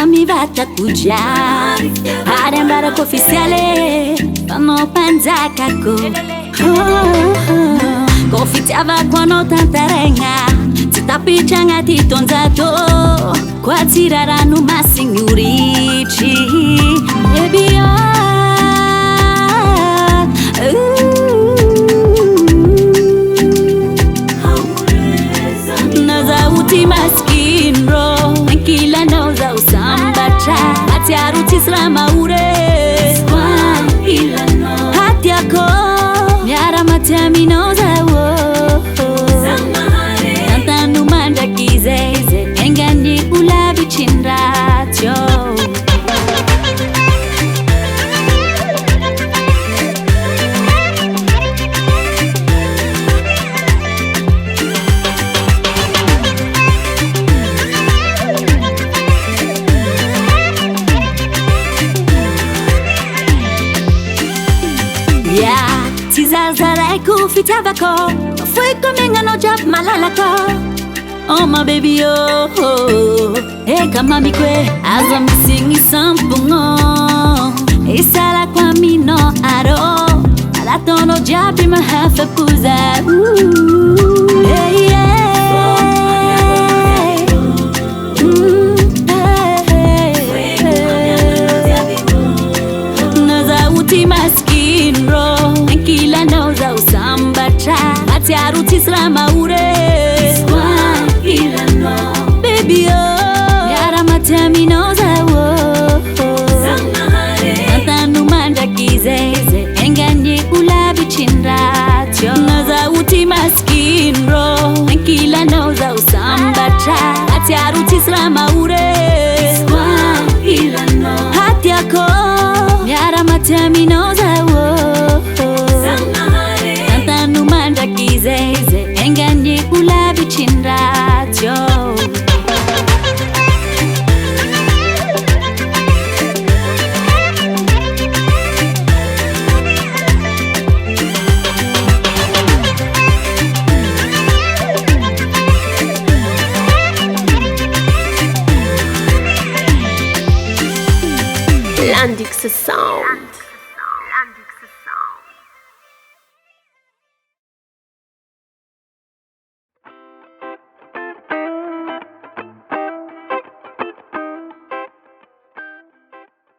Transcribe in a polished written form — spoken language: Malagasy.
mivataku jiaby ary ambarako ofisialy fanao mpanjakako ko fitiavako anao tantaraigna tsy tapitra agnaty tonjato koa tsy rarano masigny oritry baby Nouveaute maskiny ro Ankilanao zao sambatra Atiaro tsisy raha maures Ankilanao hatiako miara-maty aminao zao Tantano mandraky izay enganiko lavitry ny ratio Tsy zazaraiko fitiavako Foiko miagnanao jiaby malalako Oh my baby oh Eka mamiko e azo misigny sampogno Isalako aminao aro Alataonao jiaby mahafapoza Hey Nouveaute maskiny ro Ankilanao zao sambatra Atiaro tsisy raha maures Ankilanao baby oh miara-maty aminao zao Tantano mandraky izay enganiko lavitry ny ratio Nouveaute maskiny ro Ankilanao zao sambatra Atiaro tsisy raha maures Ankilanao hatiako miara-maty aminao zao Tantano mandraky izay enganiko lavitry ny ratio Landix Sound.